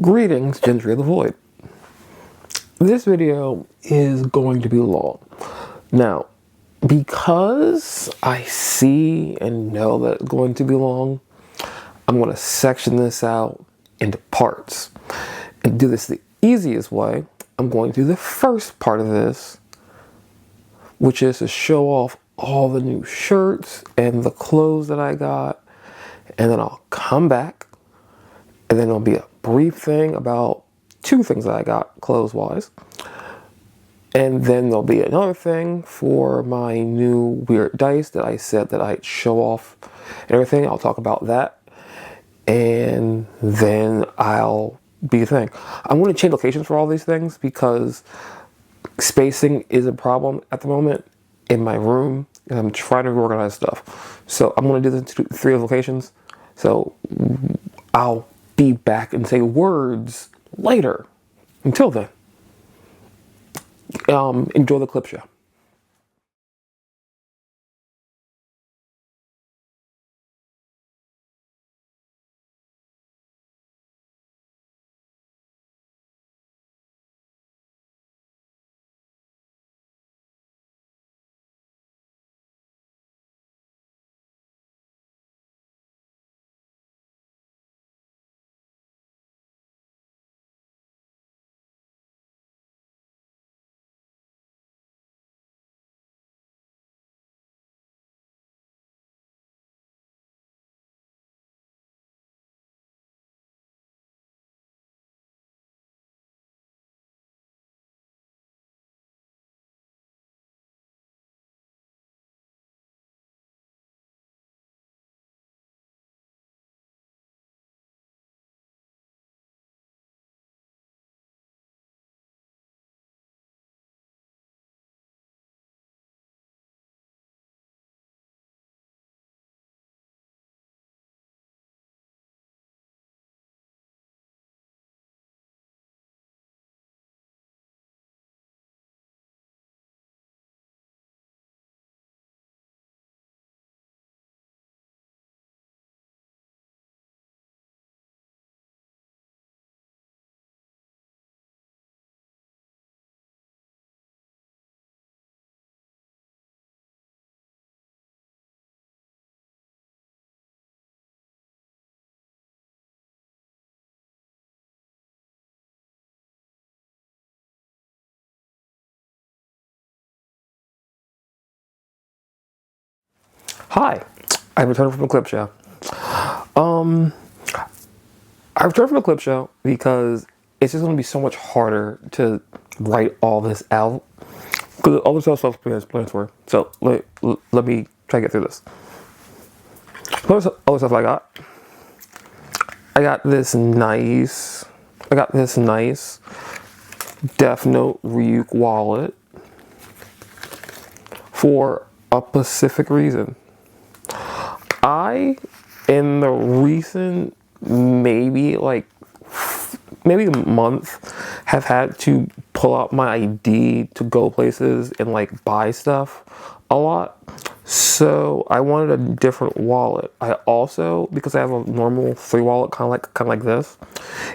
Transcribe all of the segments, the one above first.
Greetings, Gentry of the Void. This video is going to be long. Now, because I see and know that it's going to be long, I'm going to section this out into parts. And do this the easiest way, I'm going to do the first part of this, which is to show off all the new shirts and the clothes that I got. And then I'll come back, and then there'll be a brief thing about two things that I got clothes-wise. And then there'll be another thing for my new weird dice that I said that I'd show off and everything. I'll talk about that. And then I'll be a thing. I'm going to change locations for all these things because spacing is a problem at the moment in my room. And I'm trying to organize stuff. So I'm going to do the three locations. So I'll be back and say words later. Until then, enjoy the clip show. Hi, I returned from the clip show. I returned from the clip show because it's just going to be so much harder to write all this out. Because all this stuff plans for. So let me try to get through this. Other stuff I got this nice Death Note Ryuk wallet for a specific reason. In the recent maybe a month, have had to pull out my ID to go places and buy stuff a lot. So I wanted a different wallet. I also, because I have a normal 3 wallet kind of like this,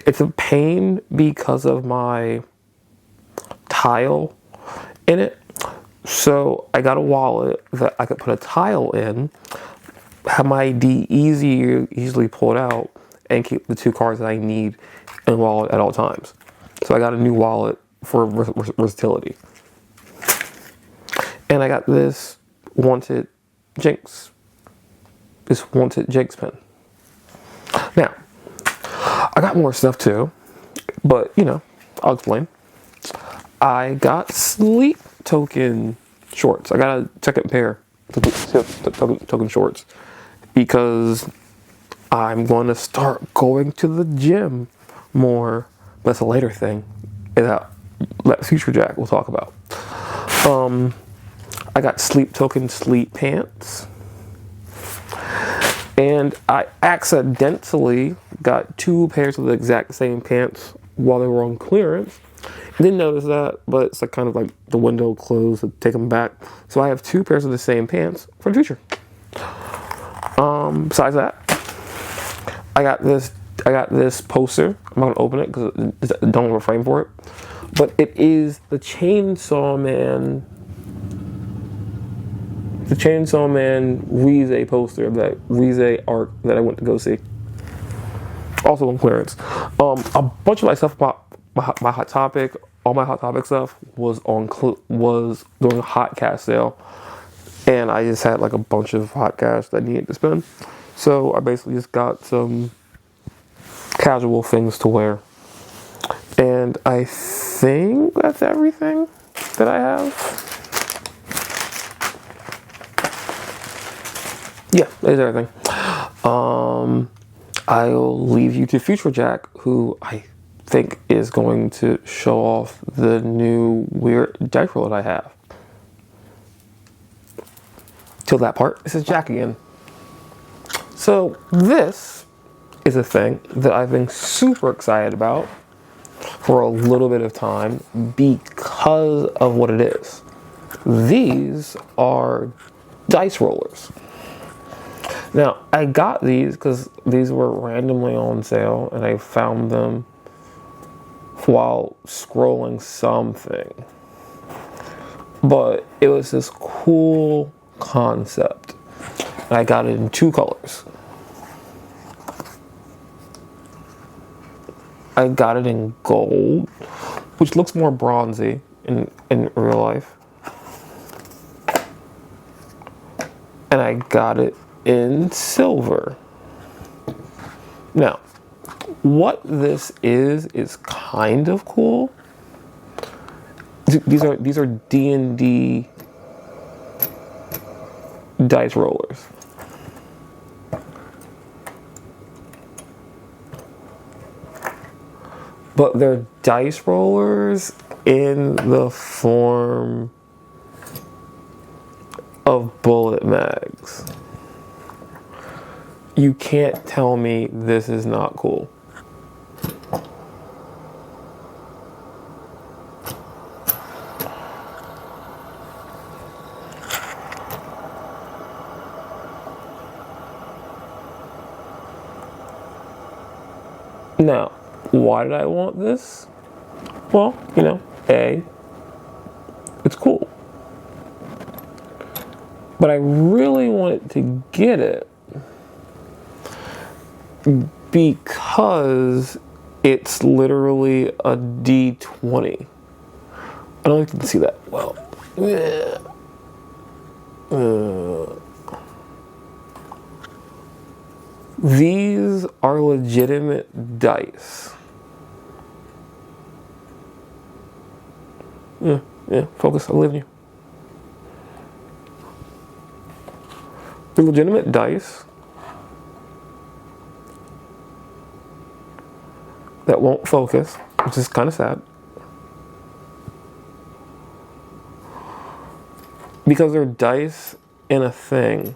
it's a pain because of my tile in it. So I got a wallet that I could put a tile in, have my ID easily pulled out, and keep the 2 cards that I need in the wallet at all times. So I got a new wallet for versatility. And I got this wanted Jinx pen. Now, I got more stuff too, but I'll explain. I got sleep token shorts. I got a second pair token shorts because I'm going to start going to the gym more. But that's a later thing that Future Jack will talk about. I got sleep token sleep pants. And I accidentally got 2 pairs of the exact same pants while they were on clearance. I didn't notice that, but it's kind of like the window closed to take them back. So I have 2 pairs of the same pants for the future. Besides that, I got this I got this poster. I'm not gonna open it because I don't have a frame for it. But it is the Chainsaw Man. The Chainsaw Man Rize poster of that Rize arc that I went to go see. Also on clearance. A bunch of my stuff about my Hot Topic, all my Hot Topic stuff was was during a Hot Cast sale, and I just had like a bunch of Hot Cash that I needed to spend. So I basically just got some casual things to wear, and I think that's everything that I have. Yeah, that's everything. I'll leave you to Future Jack, who I think is going to show off the new weird dice roll that I have. Till that part, this is Jack again. So this is a thing that I've been super excited about for a little bit of time because of what it is. These are dice rollers. Now, I got these because these were randomly on sale and I found them while scrolling something. But it was this cool concept. And I got it in 2 colors. I got it in gold, which looks more bronzy in real life. And I got it in silver. Now, what this is kind of cool. These are D&D dice rollers. But they're dice rollers in the form of bullet mags. You can't tell me this is not cool. Now, why did I want this? Well, you know, A, it's cool. But I really wanted to get it because it's literally a D20. I don't think you can see that well. These are legitimate dice. Yeah, focus, I live in you. They're legitimate dice that won't focus, which is kind of sad. Because they're dice in a thing.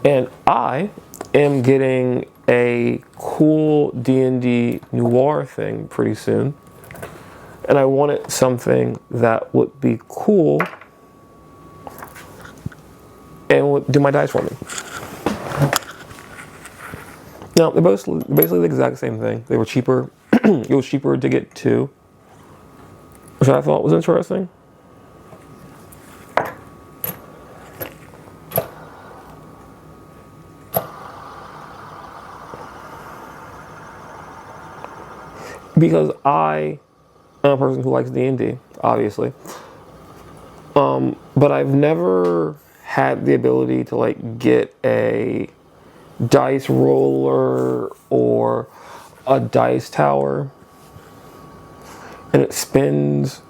And I am getting a cool D&D noir thing pretty soon. And I wanted something that would be cool and would do my dice for me. Now, they're basically the exact same thing. They were cheaper. It was cheaper to get 2, which I thought was interesting. Because I am a person who likes D&D, obviously. But I've never had the ability to like get a dice roller or a dice tower. And it spins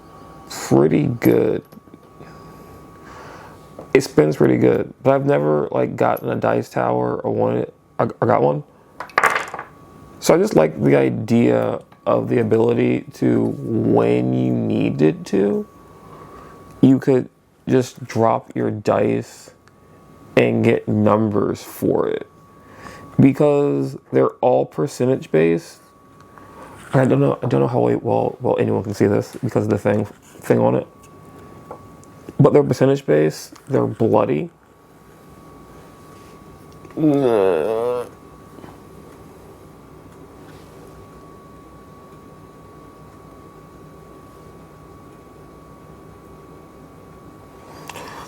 pretty good. It spins pretty good. But I've never like gotten a dice tower or wanted or got one. So I just like the idea of the ability to, when you needed to, you could just drop your dice and get numbers for it. Because they're all percentage based. I don't know how well anyone can see this because of the thing on it. But they're percentage based, they're bloody.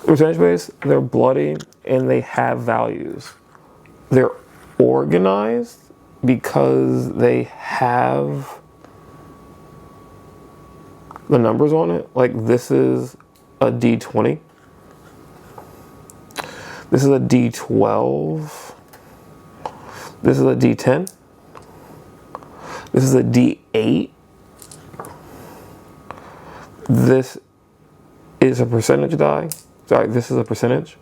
Percentage based, they're bloody and they have values. They're organized because they have the numbers on it. Like this is a D20. This is a D12. This is a D10. This is a D8. This is a percentage die. Sorry, this is a percentage.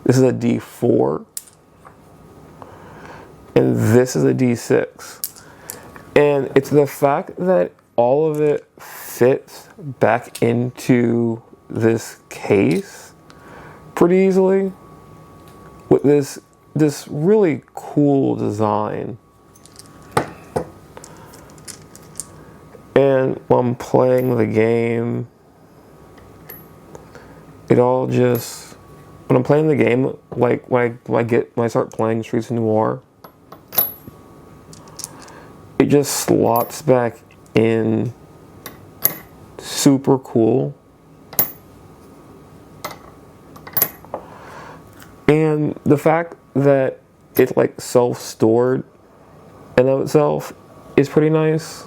This is a D4. And this is a D6. And it's the fact that all of it fits back into this case pretty easily with this really cool design. And when I'm playing the game, it all just, when I'm playing the game, like when I start playing Streets of Noir, it just slots back in super cool. And the fact that it's like self-stored in of itself is pretty nice.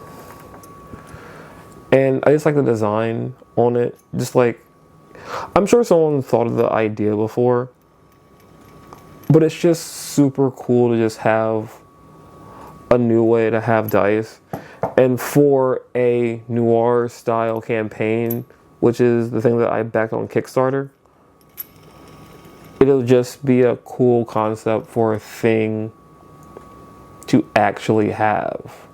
And I just like the design on it. Just like, I'm sure someone thought of the idea before, but it's just super cool to just have a new way to have dice. And for a noir style campaign, which is the thing that I backed on Kickstarter, it'll just be a cool concept for a thing to actually have.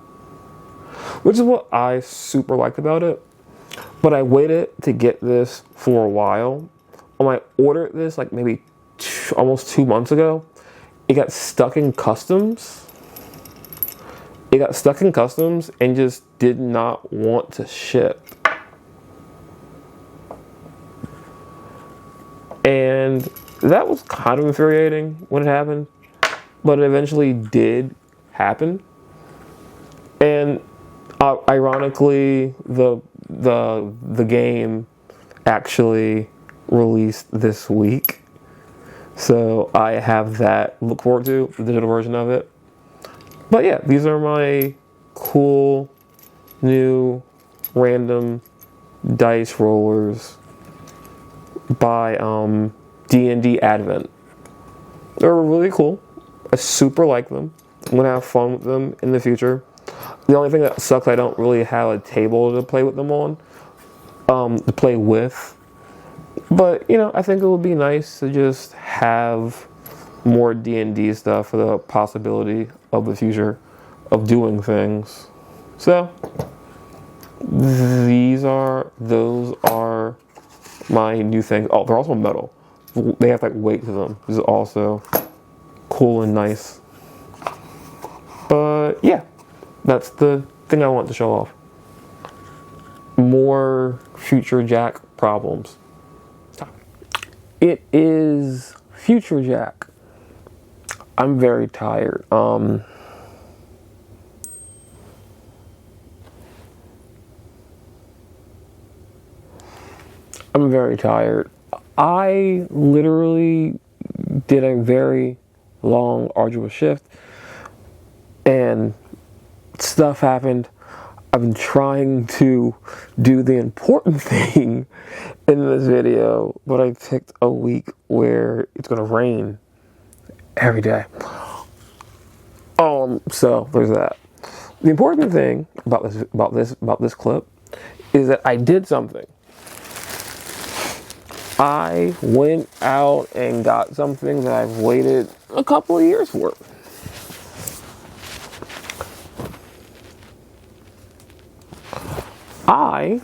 Which is what I super liked about it. But I waited to get this for a while. When I ordered this like maybe almost 2 months ago, it got stuck in customs. It got stuck in customs and just did not want to ship. And that was kind of infuriating when it happened, but it eventually did happen. And ironically, the game actually released this week, so I have that to look forward to, the digital version of it. But yeah, these are my cool new random dice rollers by D&D Advent. They're really cool. I super like them. I'm gonna have fun with them in the future. The only thing that sucks, I don't really have a table to play with them on, to play with. But, you know, I think it would be nice to just have more D&D stuff for the possibility of the future of doing things. So, those are my new things. Oh, they're also metal. They have like weight to them. This is also cool and nice. But yeah, that's the thing I want to show off. More Future Jack problems. It is Future Jack. I'm very tired. I'm very tired. I literally did a very long, arduous shift, and stuff happened. I've been trying to do the important thing in this video, but I picked a week where it's gonna rain every day. So there's that. The important thing about this clip is that I did something. I went out and got something that I've waited a couple of years for. I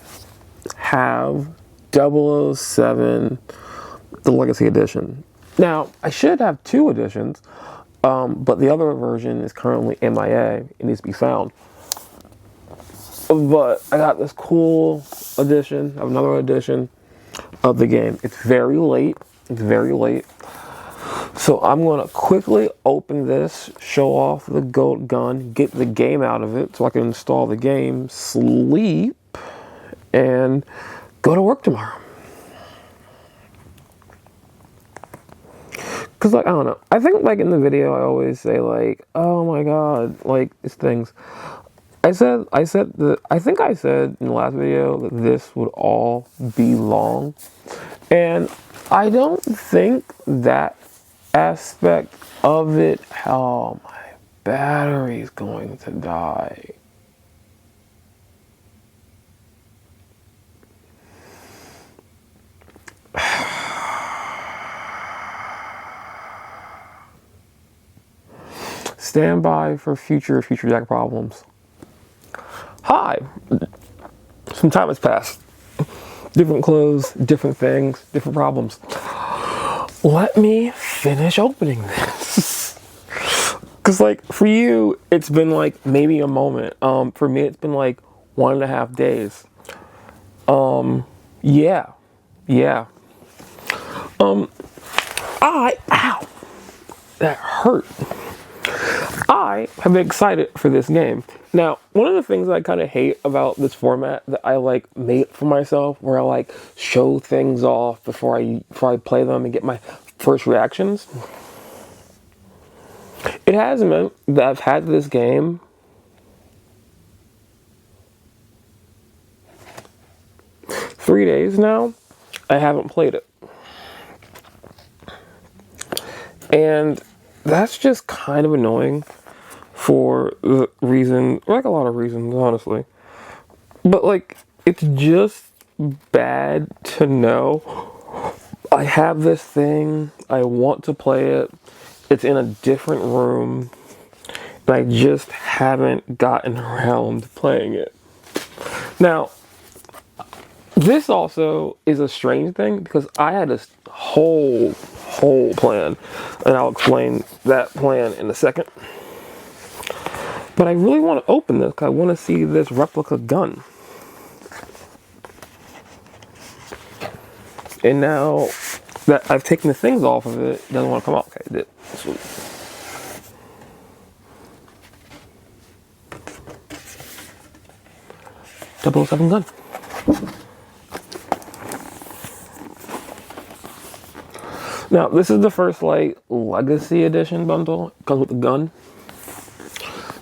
have 007, the Legacy Edition. Now, I should have 2 editions, but the other version is currently MIA. It needs to be found. But I got this cool edition, another edition of the game. It's very late. So I'm going to quickly open this, show off the gold gun, get the game out of it so I can install the game, sleep, and go to work tomorrow. Cause like I don't know. I think like in the video I always say like, oh my god, like these things. I think I said in the last video that this would all be long. And I don't think that aspect of it, oh, my battery's going to die. Stand by for future Jack problems. Hi. Some time has passed. Different clothes, different things, different problems. Let me finish opening this. Cause like for you, it's been like maybe a moment. For me, it's been like 1.5 days. Yeah. Ow, that hurt. I have been excited for this game. Now, one of the things I kind of hate about this format that I like made for myself, where I like show things off before I play them and get my first reactions. It has meant that I've had this game for 3 days now. I haven't played it. And that's just kind of annoying for the reason, like a lot of reasons, honestly. But like, it's just bad to know I have this thing, I want to play it, it's in a different room, and I just haven't gotten around to playing it. Now, this also is a strange thing because I had this whole plan, and I'll explain that plan in a second. But I really want to open this because I want to see this replica gun. And now that I've taken the things off of it, it doesn't want to come out. Okay, it did. Sweet. .007 gun. Now, this is the First Light Legacy Edition bundle. It comes with the gun.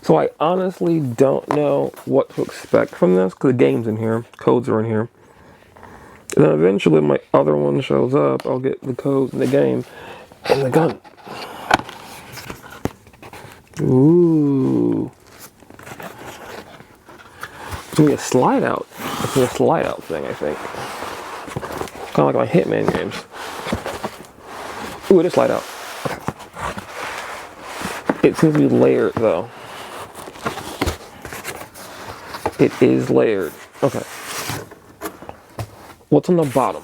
So I honestly don't know what to expect from this, because the game's in here, codes are in here. And then eventually my other one shows up, I'll get the codes in the game, and the gun. Ooh. It's gonna be a slide out. It's gonna be a slide out thing, I think. Kind of like my Hitman games. Ooh, it is slide out. Okay. It seems to be layered though. It is layered. Okay. What's on the bottom?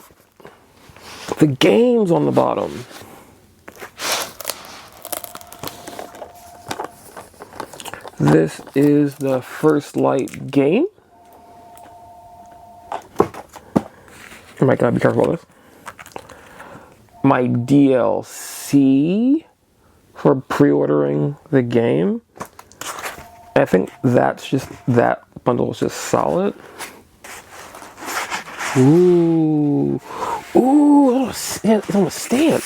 The game's on the bottom. This is the First Light game. I might gotta be careful with this. My DLC for pre-ordering the game. I think that's just, that bundle is just solid. Ooh. Ooh, it's on a stand.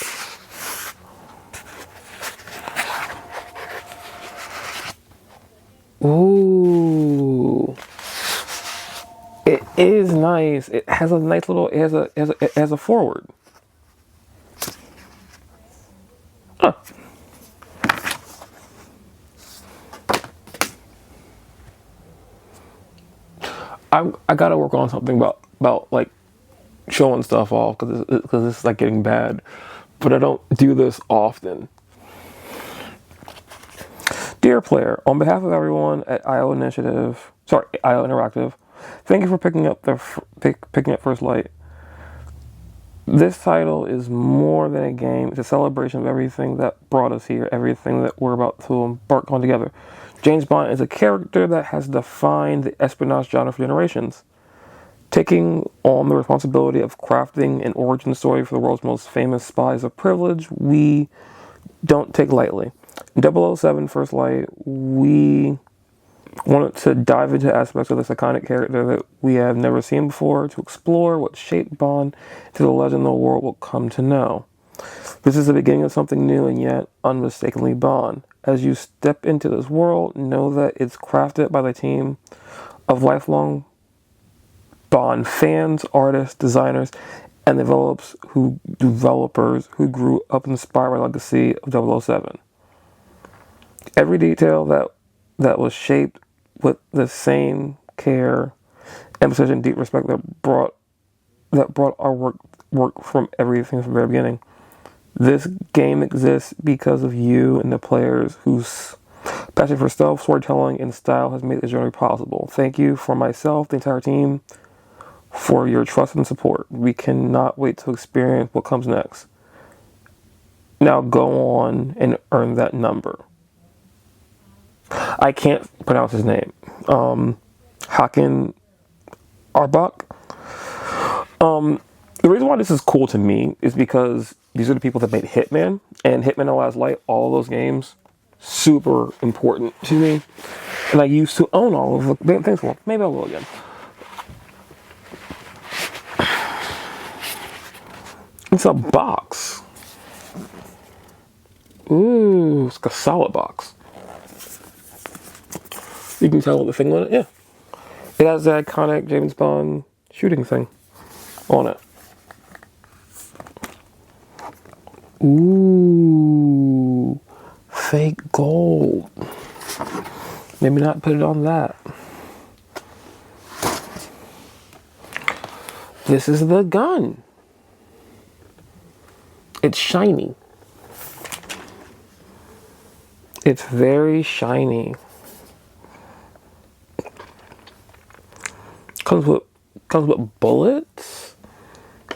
Ooh. It is nice. It has a nice little, it has a forward. Huh. I gotta work on something about like showing stuff off because this is like getting bad, but I don't do this often. Dear player, on behalf of everyone at IO Interactive, thank you for picking up First Light. This title is more than a game. It's a celebration of everything that brought us here, everything that we're about to embark on together. James Bond is a character that has defined the espionage genre for generations. Taking on the responsibility of crafting an origin story for the world's most famous spies of privilege, we don't take lightly. In 007 First Light, we wanted to dive into aspects of this iconic character that we have never seen before, to explore what shaped Bond to the legend the world will come to know. This is the beginning of something new and yet unmistakably Bond. As you step into this world, know that it's crafted by the team of lifelong Bond fans, artists, designers, and developers who grew up inspired by the legacy of 007. Every detail that was shaped with the same care and precision, deep respect that brought our work from everything from the very beginning. This game exists because of you and the players whose passion for stealth, storytelling, and style has made this journey possible. Thank you for myself, the entire team, for your trust and support. We cannot wait to experience what comes next. Now go on and earn that number. I can't pronounce his name. Hakan Arbach. The reason why this is cool to me is because these are the people that made Hitman, and Hitman No Last Light, all of those games, super important to me. And I used to own all of them. Thanks, well, maybe I will again. It's a box. Ooh, it's like a solid box. You can tell what the thing on it, yeah. It has the iconic James Bond shooting thing on it. Ooh, fake gold. Maybe not put it on that. This is the gun. It's shiny. It's very shiny. Comes with bullets.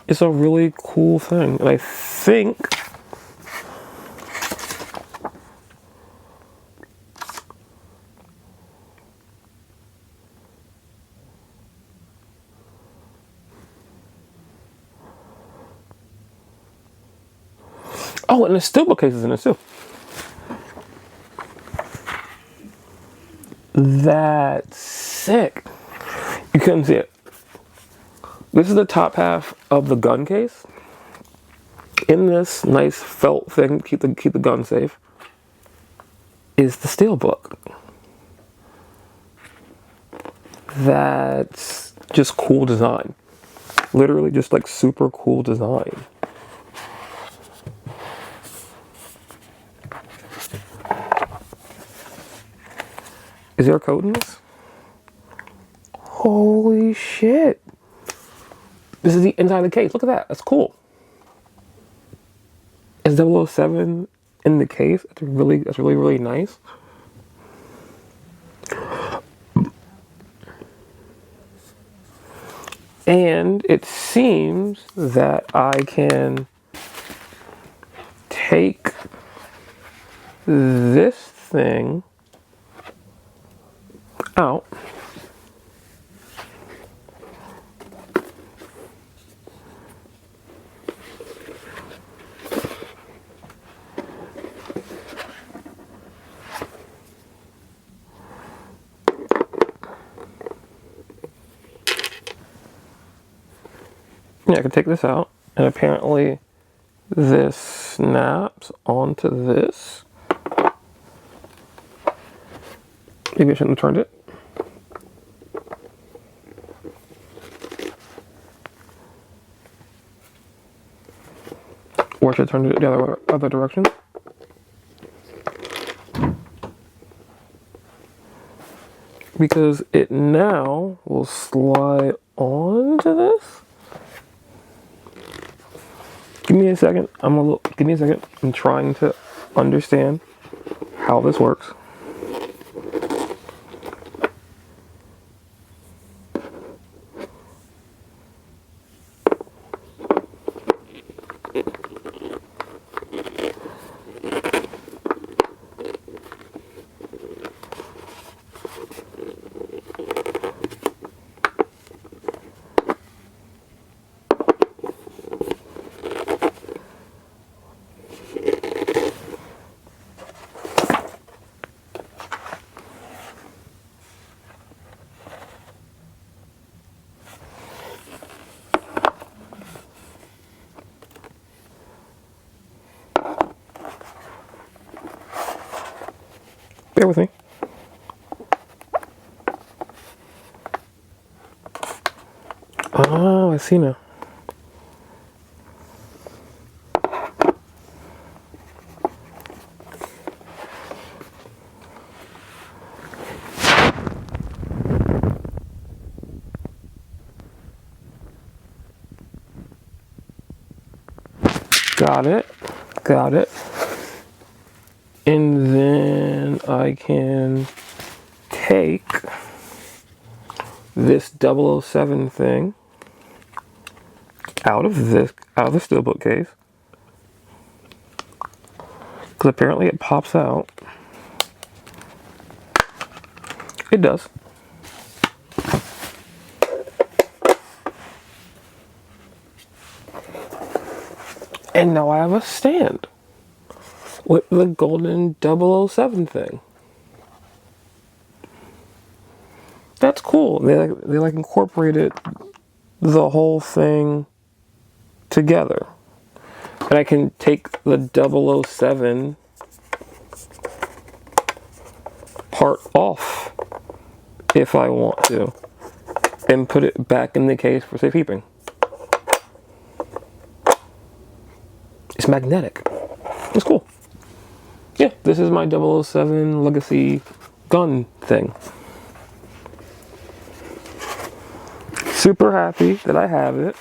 It's a really cool thing, and I think oh, and the steelbook case is in it too. That's sick. You couldn't see it. This is the top half of the gun case. In this nice felt thing, keep the gun safe, is the steelbook. That's just cool design. Literally just like super cool design. Is there a code in this? Holy shit. This is the inside of the case. Look at that. That's cool. It's 007 in the case. That's really nice. And it seems that I can take this thing out. Yeah, I can take this out, and apparently this snaps onto this. Maybe I shouldn't have turned it. Or should I turn it the other direction? Because it now will slide onto this. Give me a second. Give me a second. I'm trying to understand how this works. Bear with me. Oh, I see now. Got it. Got it. And then I can take this 007 thing out of the steelbook case, because apparently it pops out. It does. And now I have a stand with the golden 007 thing. That's cool. They like incorporated the whole thing together. And I can take the 007 part off if I want to and put it back in the case for safekeeping. It's magnetic. It's cool. Yeah, this is my 007 Legacy gun thing. Super happy that I have it.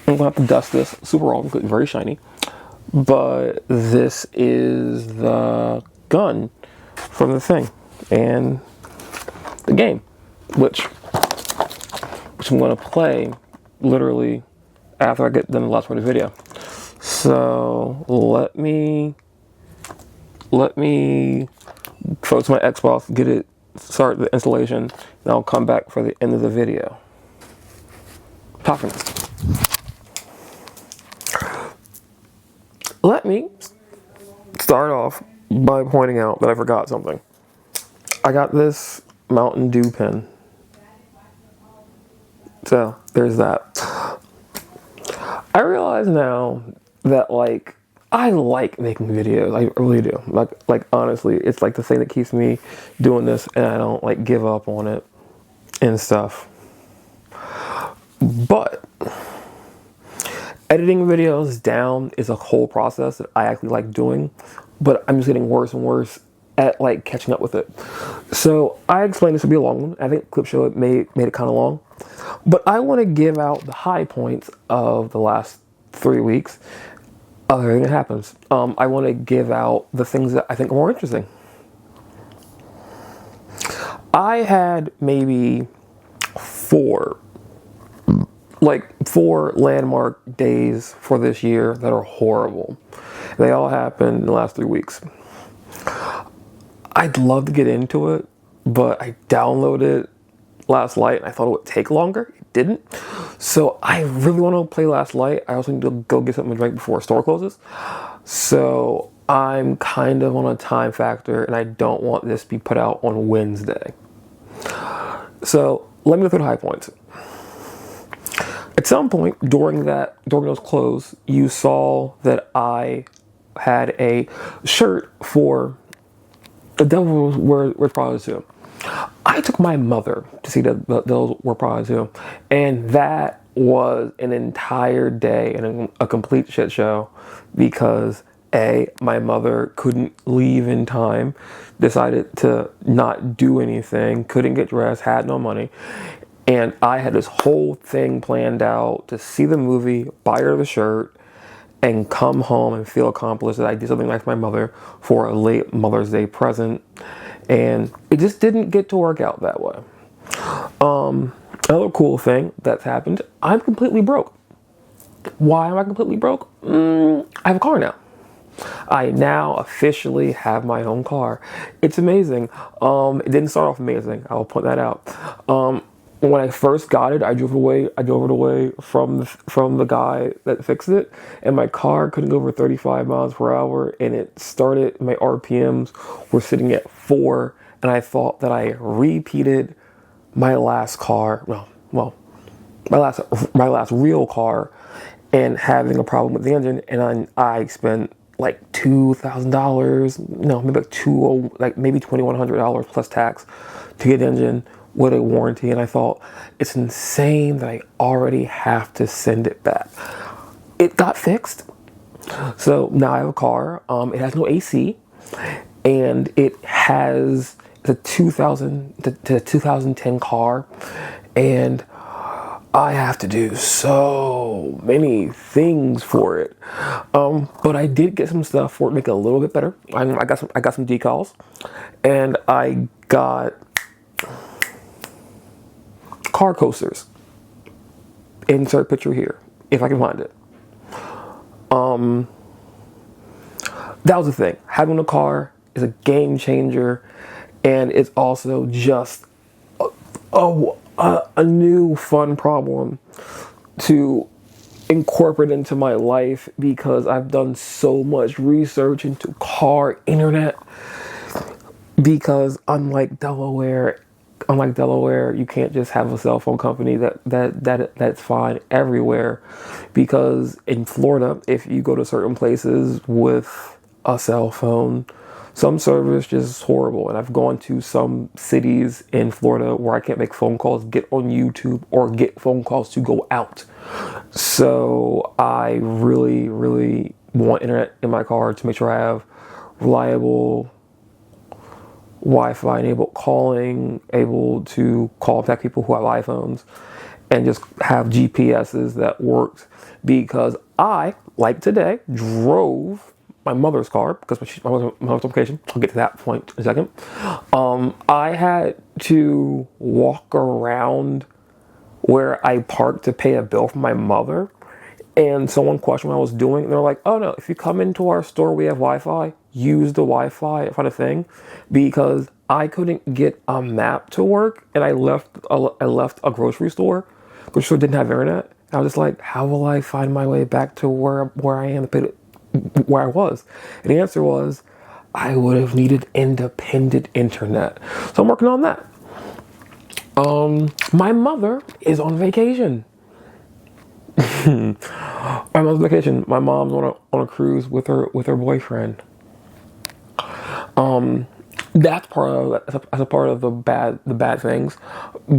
I'm gonna have to dust this super off, it's very shiny. But this is the gun from the thing and the game, which I'm gonna play literally after I get done the last part of the video. So let me focus my Xbox, get it, start the installation, and I'll come back for the end of the video. Talking. Let me start off by pointing out that I forgot something. I got this Mountain Dew pen. So there's that. I realize now that I like making videos. I really do. Like honestly, it's like the thing that keeps me doing this, and I don't give up on it and stuff. But editing videos down is a whole process that I actually like doing, but I'm just getting worse and worse at catching up with it. So I explained this would be a long one. I think Clip Show made it kind of long, but I want to give out the high points of the last 3 weeks of everything that happens. I want to give out the things that I think are more interesting. I had maybe four landmark days for this year that are horrible. They all happened in the last 3 weeks. I'd love to get into it, but I downloaded it last night and I thought it would take longer. It didn't. So I really want to play last night. I also need to go get something to drink before store closes. So I'm kind of on a time factor and I don't want this to be put out on Wednesday. So let me go through the high points. At some point during those clothes, you saw that I had a shirt for The Devil Wears Prada 2. I took my mother to see The Devil Wears Prada 2, and that was an entire day and a complete shit show because my mother couldn't leave in time, decided to not do anything, couldn't get dressed, had no money. And I had this whole thing planned out to see the movie, buy her the shirt, and come home and feel accomplished that I did something nice for my mother for a late Mother's Day present. And it just didn't get to work out that way. Another cool thing that's happened, I'm completely broke. Why am I completely broke? I have a car now. I now officially have my own car. It's amazing. It didn't start off amazing. I will point that out. When I first got it, I drove it away from the guy that fixed it, and my car couldn't go over 35 miles per hour, and it started, my RPMs were sitting at 4, and I thought that I repeated my last car, my last real car, and having a problem with the engine, and I spent like $2,000, no, maybe like maybe $2,100 plus tax to get an engine with a warranty. And I thought, it's insane that I already have to send it back. It got fixed. So now I have a car. It has no AC, and it's a 2010 car, and I have to do so many things for it. But I did get some stuff for it to make it a little bit better. I got some decals, and I got car coasters. Insert picture here, if I can find it. That was the thing. Having a car is a game changer, and it's also just a new fun problem to incorporate into my life, because I've done so much research into car internet. Because unlike Delaware, you can't just have a cell phone company that's fine everywhere. Because in Florida, if you go to certain places with a cell phone, some service just is horrible. And I've gone to some cities in Florida where I can't make phone calls, get on YouTube, or get phone calls to go out. So I really, really want internet in my car to make sure I have reliable Wi-Fi enabled calling, able to contact people who have iPhones, and just have GPSs that worked. Because I, like today, drove my mother's car, because my mother's on vacation. I'll get to that point in a second. I had to walk around where I parked to pay a bill for my mother. And someone questioned what I was doing. And they're like, oh no, if you come into our store, we have Wi-Fi. Use the Wi-Fi kind of thing. Because I couldn't get a map to work. And I left a grocery store. Grocery store didn't have internet. I was just like, how will I find my way back to where I am, where I was? And the answer was, I would have needed independent internet. So I'm working on that. My mother is on vacation. My mom's on vacation. My mom's on a cruise with her boyfriend. That's a part of the bad things,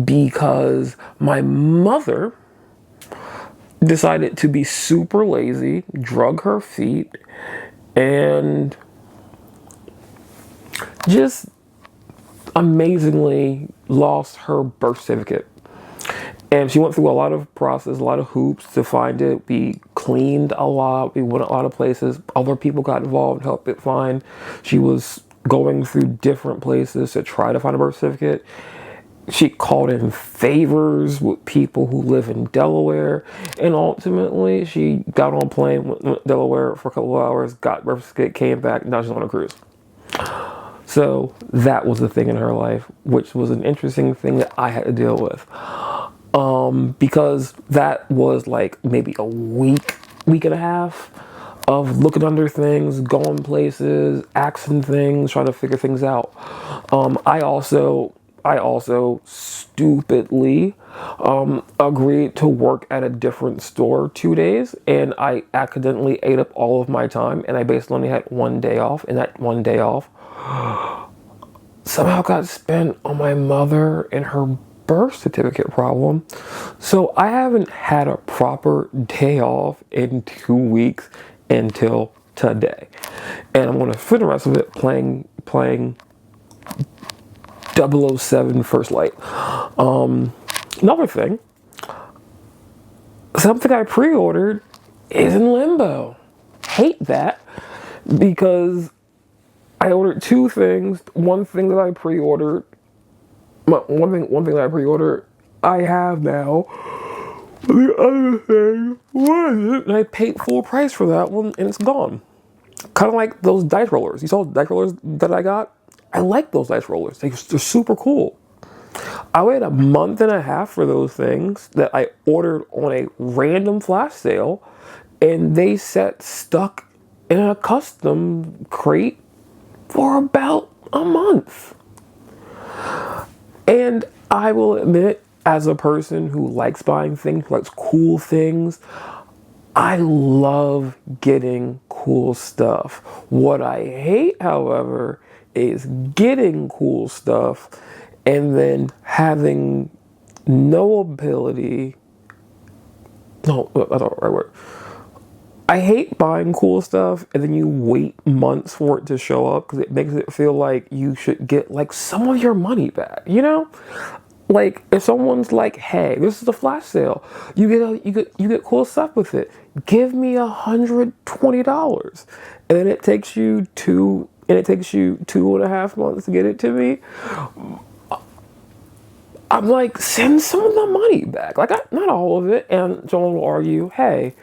because my mother decided to be super lazy, drug her feet, and just amazingly lost her birth certificate. And she went through a lot of process, a lot of hoops to find it. We cleaned a lot. We went a lot of places. Other people got involved, helped it find. She was going through different places to try to find a birth certificate. She called in favors with people who live in Delaware. And ultimately, she got on a plane, went to Delaware for a couple of hours, got birth certificate, came back, now she's on a cruise. So that was the thing in her life, which was an interesting thing that I had to deal with. Because that was like maybe a week and a half of looking under things, going places, asking things, trying to figure things out. I also stupidly agreed to work at a different store 2 days, and I accidentally ate up all of my time, and I basically only had 1 day off, and that 1 day off somehow got spent on my mother and her birth certificate problem. So I haven't had a proper day off in 2 weeks until today. And I'm going to spend the rest of it playing 007 First Light. Another thing, something I pre-ordered is in limbo. Hate that, because I ordered 2 things. One thing that I pre-ordered, I have now. The other thing wasn't, and I paid full price for that one, and it's gone. Kind of like those dice rollers. You saw the dice rollers that I got? I like those dice rollers. They're super cool. I waited a month and a half for those things that I ordered on a random flash sale, and they sat stuck in a custom crate for about a month. And I will admit, as a person who likes buying things, who likes cool things, I love getting cool stuff. What I hate, however, is getting cool stuff and then having no ability. No, that's not the right word. I hate buying cool stuff and then you wait months for it to show up because it makes it feel like you should get like some of your money back, you know? Like if someone's like, "Hey, this is a flash sale. You get cool stuff with it. Give me $120," and then it takes you 2.5 months to get it to me. I'm like, send some of the money back. Like, not all of it. And someone will argue, "Hey,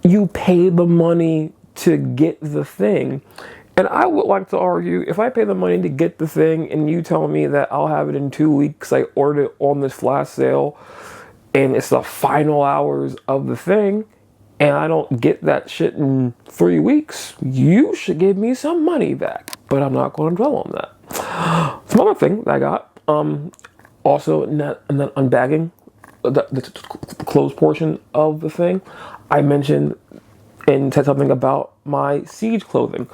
you paid the money to get the thing." And I would like to argue, if I pay the money to get the thing and you tell me that I'll have it in 2 weeks, I ordered it on this flash sale and it's the final hours of the thing, and I don't get that shit in 3 weeks, you should give me some money back. But I'm not going to dwell on that. Some other thing that I got, also in that unbagging, the closed portion of the thing, I mentioned and said something about my Siege clothing.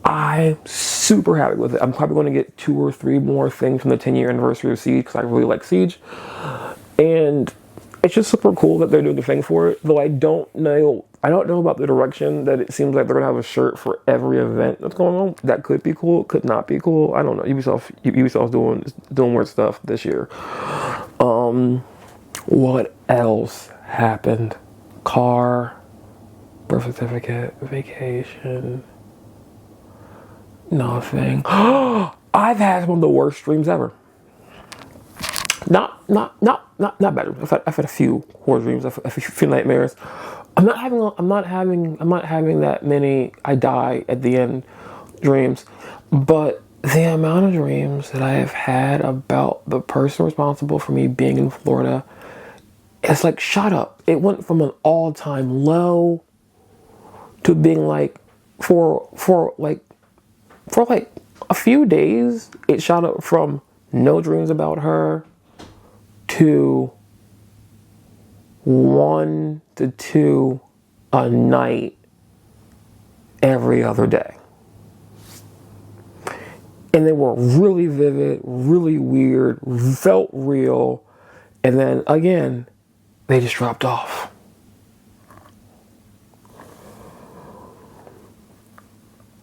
I'm super happy with it. I'm probably going to get 2 or 3 more things from the 10-year anniversary of Siege because I really like Siege. And it's just super cool that they're doing the thing for it, though I don't know about the direction that it seems like they're going to have a shirt for every event that's going on. That could be cool, could not be cool. I don't know. Ubisoft's doing weird stuff this year. What else happened? Car, birth certificate, vacation, nothing. I've had one of the worst dreams ever. Not bad. I've had a few horror dreams. I've had a few nightmares. I'm not having that many I die at the end dreams, but the amount of dreams that I have had about the person responsible for me being in Florida, it's like shot up. It went from an all-time low to being like for a few days, it shot up from no dreams about her to 1 to 2 a night every other day. And they were really vivid, really weird, felt real, and then again, they just dropped off.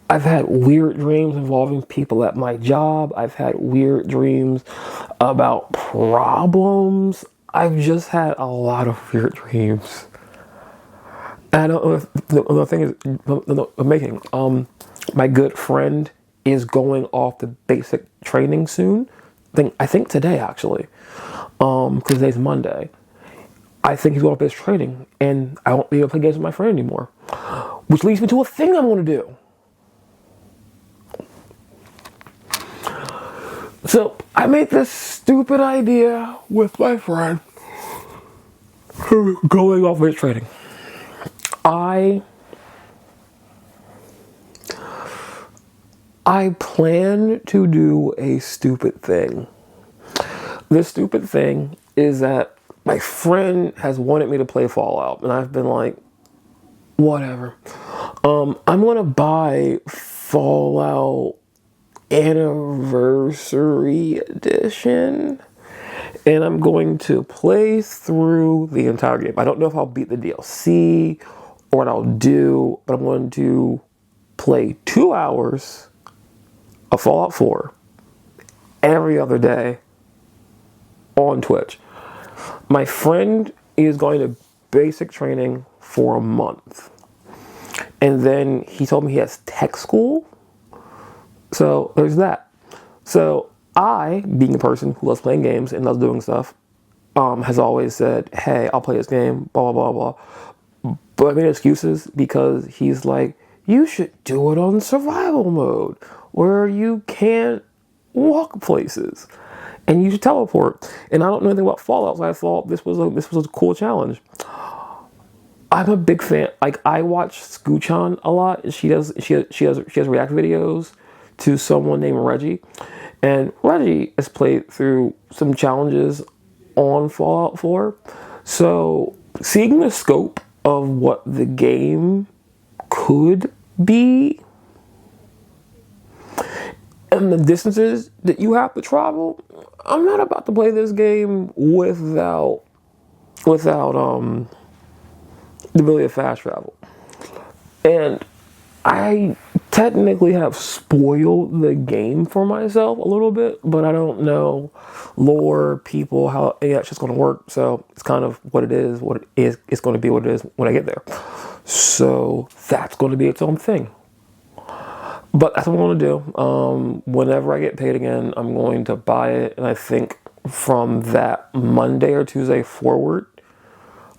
I've had weird dreams involving people at my job. I've had weird dreams about problems. I've just had a lot of weird dreams. And I don't know if the thing is making. My good friend is going off the basic training soon. I think today actually, because today's Monday. I think he's going off basic training, and I won't be able to play games with my friend anymore. Which leads me to a thing I'm going to do. So I made this stupid idea with my friend going off basic training. I plan to do a stupid thing. This stupid thing is that my friend has wanted me to play Fallout, and I've been like, whatever. I'm gonna buy Fallout Anniversary Edition, and I'm going to play through the entire game. I don't know if I'll beat the DLC or what I'll do, but I'm going to play 2 hours of Fallout 4 every other day on Twitch. My friend is going to basic training for a month, and then he told me he has tech school. So there's that. So I, being a person who loves playing games and loves doing stuff, has always said, "Hey, I'll play this game, blah, blah, blah, blah." But I made excuses because he's like, "You should do it on survival mode where you can't walk places and you should teleport." And I don't know anything about Fallout, so I thought this was a cool challenge. I'm a big fan. Like, I watch Scooch-On a lot, and she has react videos to someone named Reggie, and Reggie has played through some challenges on Fallout 4. So seeing the scope of what the game could be and the distances that you have to travel, I'm not about to play this game without the ability of fast travel. And I technically have spoiled the game for myself a little bit, but I don't know lore, people, how it's just going to work. So it's kind of what it is. It's going to be what it is when I get there. So that's going to be its own thing. But that's what I'm going to do. Whenever I get paid again, I'm going to buy it. And I think from that Monday or Tuesday forward,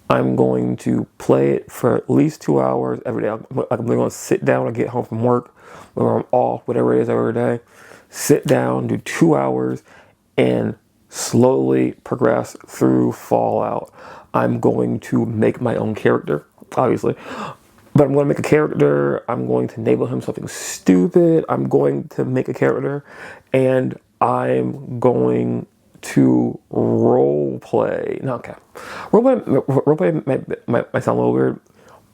I'm going to play it for at least 2 hours every day. I'm going to sit down and get home from work, whether I'm off, whatever it is every day. Sit down, do 2 hours, and slowly progress through Fallout. I'm going to make my own character, obviously. But I'm going to make a character. I'm going to enable him something stupid. I'm going to make a character. And I'm going to role play. No, okay. Role play might sound a little weird.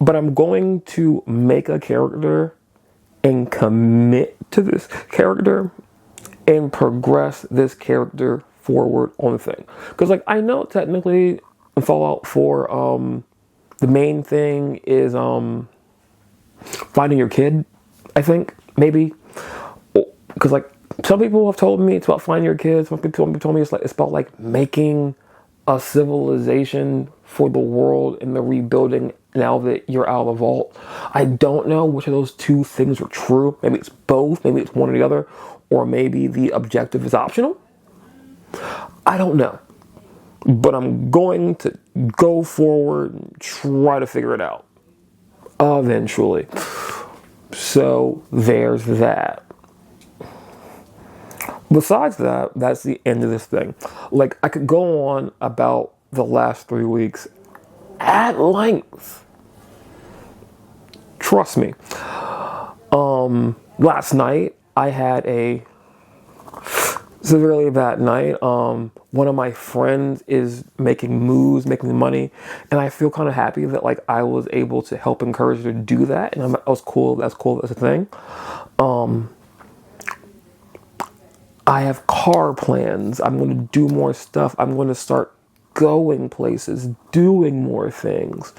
But I'm going to make a character and commit to this character and progress this character forward on the thing. Because, like, I know technically in Fallout 4, the main thing is finding your kid, I think, maybe. Because, like, some people have told me it's about finding your kids. Some people told me it's about, like, making a civilization for the world and the rebuilding now that you're out of the vault. I don't know which of those two things are true. Maybe it's both. Maybe it's one or the other. Or maybe the objective is optional. I don't know. But I'm going to go forward and try to figure it out eventually. So there's that. Besides that, that's the end of this thing. Like, I could go on about the last 3 weeks at length. Trust me. Last night I had a severely bad night. One of my friends is making moves, making money, and I feel kind of happy that, like, I was able to help encourage her to do that, and that was cool. That's cool. That's a thing. I have car plans. I'm going to do more stuff. I'm going to start going places, doing more things.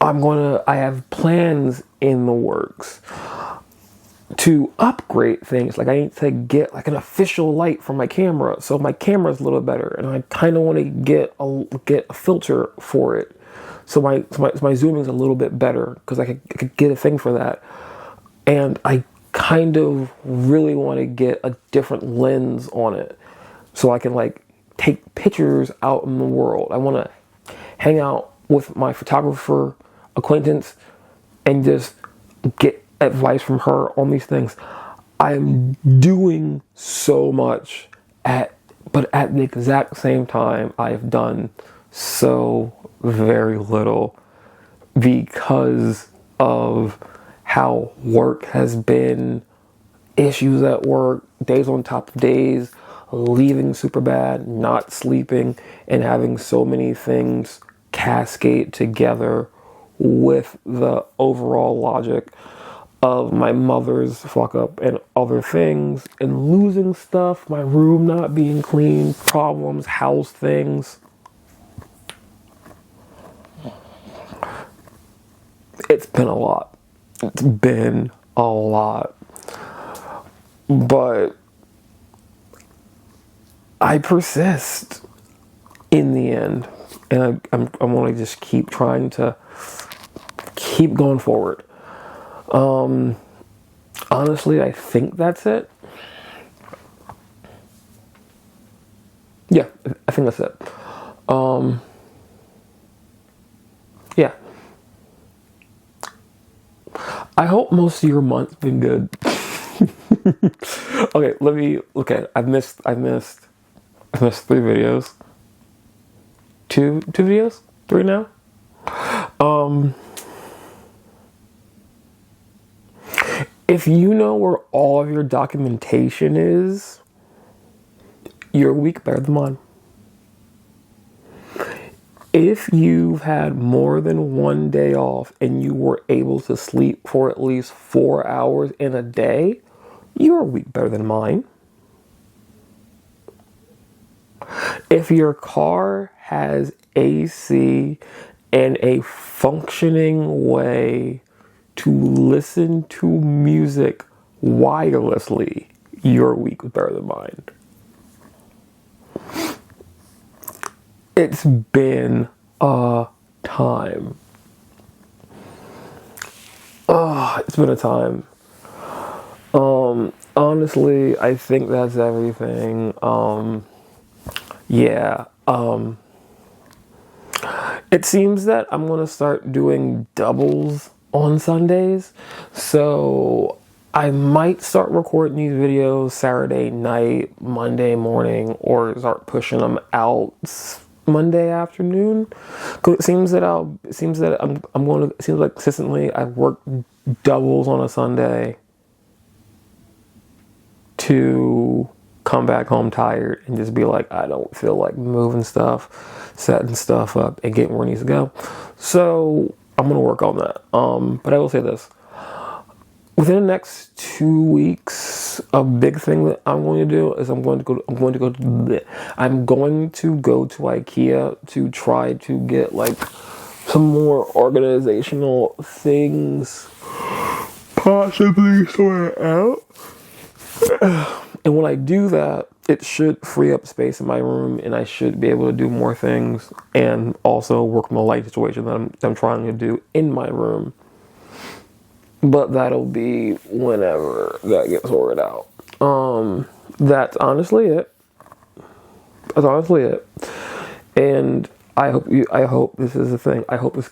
I have plans in the works to upgrade things. Like, I need to get, like, an official light for my camera, so my camera's a little better, and I kind of want to get a filter for it, so my zooming's a little bit better, because I could get a thing for that. And I kind of really want to get a different lens on it, so I can, like, take pictures out in the world. I want to hang out with my photographer acquaintance and just get advice from her on these things. I'm doing so much but at the exact same time, I've done so very little because of how work has been, issues at work, days on top of days, leaving super bad, not sleeping, and having so many things cascade together with the overall logic of my mother's fuck up and other things, and losing stuff, my room not being clean, problems, house things. It's been a lot. It's been a lot. But I persist in the end, and I'm going to just keep trying to keep going forward. Honestly, I think that's it. Yeah, I think that's it. Yeah. I hope most of your month's been good. Okay, I've missed 3 videos. Two videos? 3 now? If you know where all of your documentation is, your week better than mine. If you've had more than one day off and you were able to sleep for at least 4 hours in a day, you're a week better than mine. If your car has AC and a functioning way to listen to music wirelessly, your week was better than mine. It's been a time. It's been a time. Honestly, I think that's everything. Yeah. It seems that I'm gonna start doing doubles on Sundays. So I might start recording these videos Saturday night, Monday morning, or start pushing them out Monday afternoon. Cause it seems that it seems like consistently I've worked doubles on a Sunday to come back home tired and just be like, I don't feel like moving stuff, setting stuff up, and getting where it needs to go. So I'm gonna work on that. But I will say this. Within the next 2 weeks, a big thing that I'm going to do is I'm going to go to IKEA to try to get like some more organizational things possibly sorted out. And when I do that, it should free up space in my room, and I should be able to do more things, and also work on the light situation that I'm trying to do in my room. But that'll be whenever that gets sorted out. That's honestly it. That's honestly it. And I hope this is the thing. I hope this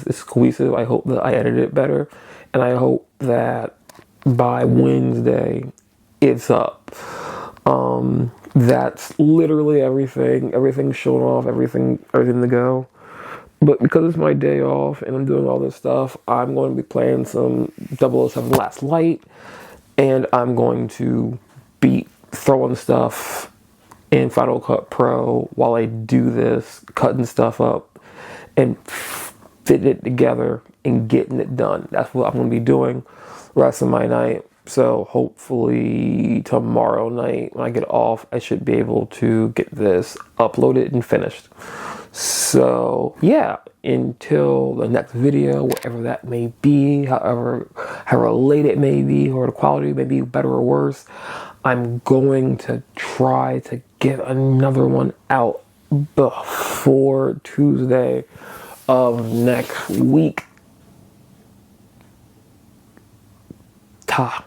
is cohesive. I hope that I edit it better, and I hope that by Wednesday it's up. That's literally everything. Everything's shown off. Everything to go. But because it's my day off and I'm doing all this stuff, I'm going to be playing some 007 Last Light, and I'm going to be throwing stuff in Final Cut Pro while I do this, cutting stuff up and fitting it together and getting it done. That's what I'm going to be doing the rest of my night. So hopefully tomorrow night when I get off, I should be able to get this uploaded and finished. So yeah, until the next video, whatever that may be, however late it may be, or the quality may be better or worse, I'm going to try to get another one out before Tuesday of next week. Ta.